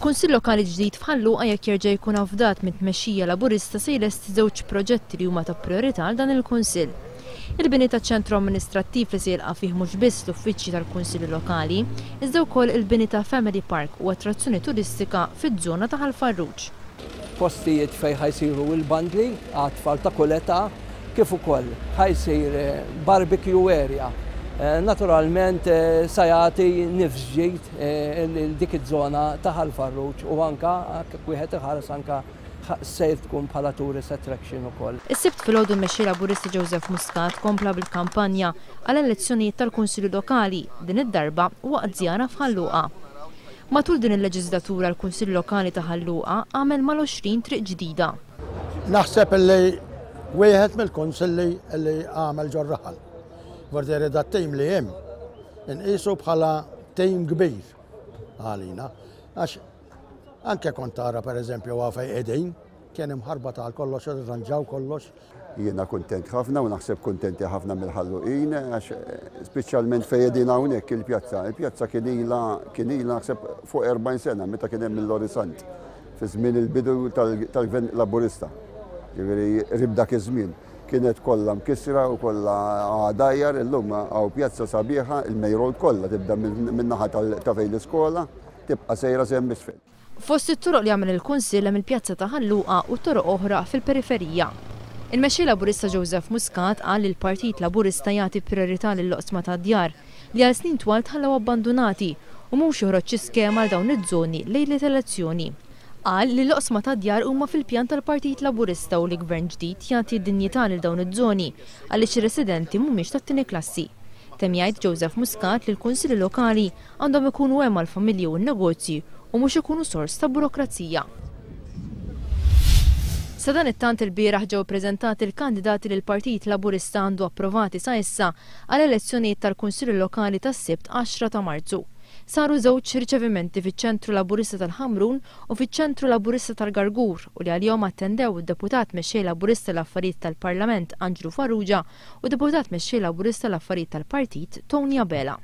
Kunsill lokali ġdid f'Ħalluqa jekk jerġa' jkun afdat minn tmexxija Laburista se jlesti żewġ proġetti li huma ta' priorità għal dan il-Kunsill. Il-bini taċ-ċentru amministrattiv li se jilqa' fih mhux biss l-uffiċċji tal-Kunsilli Lokali, iżda wkoll il-bini ta' Family Park u attrazzjoni turistika fiż-żona ta' Ħalfarruġ. Postijiet fejn ħajsiru il-bandli għat-tfal ta' kull età kif ukoll ħajsir barbecue area. Naturalment se jagħti nifs ġdid dik iż-żona ta' Ħalfarruġ u anke wieħed iħares anke se tkun bħala tourist attraction ukoll. Is-sibt filgħodu mmexxi Laburista Joseph Muscat kompla bil-kampanja għal elezzjonijiet tal-Kunsilli Lokali din id-darba waqt żjara f'Ħalluqa. Matul din il-leġislatura l-Kunsill Lokali ta' Ħalluqa għamel mal-20 triq ġdida. Naħseb li wieħed mill-kunsilli li għamel ġorraħal. Vorderi da tejm li hemm inqisu bħala tejm kbir għalina. Għax anke kont tara pereżempju għafej qegħdin kien imħarba tal kollox irranġaw kollox. Jiena kuntent ħafna u naħseb kuntenti ħafna mill-Ħalluqin għax speċjalment fejn qegħdin hawnhekk il-pjazza. Il-pjazza kien ilha naħseb fuq 40 sena meta kien hemm mill-Orisant fi żmien il-bidu tal-Gvern Laburista. Ġifieri ribda iż-żmien. Kienet kollha mkissra u kollha għadajjar, illum għaw pjazza sabiħa, il-Main Road kollha tibda min-naħa ta' fejn l-iskola, tibqa' sejra sehem isfel. Fost it-toroq li għamel il-Kunsill hemm il-pjazza ta' Ħalluqa u toroq oħra fil-periferija. Il-mexxej Laburista Joseph Muscat qal li l-Partit Laburista jagħti priorità lill-loqsma tad-djar li għal snin twal tħallew abbandunati u mhux joħroġ skema għal dawn iż-żoni lejn l-elezzjoni. Qal li l-oqsma ta' djar huma fil-pjan tal-Partit Laburista u li gvern ġdid jagħti d-dinjità lil dawn iż-żoni għaliex ir-residenti mhumiex tat-tieni klassi. Temm jgħid Joseph Muscat li l-Kunsilli Lokali għandhom ikunu hemm għall-familji u n-negozji u mhux ikunu sors ta' burokrazija. Sa dan it-tant il-bieraħ ġew ppreżentati l-kandidati li l-Partit Laburista għandu approvati sa issa għal elezzjonijiet tal-Kunsilli Lokali tas-Sibt 10 ta' Marzu. Saru żewġ riċevimenti fiċ-ċentru Laburista tal-Ħamrun u fiċ-ċentru Laburista tal-Gargur u li għalihom attendew id-deputat mexxej Laburista l-Affarijiet tal-Parlament Anġlu Farrugia u deputat mexxej Laburista l-Affarijiet tal-Partit Tony Abela.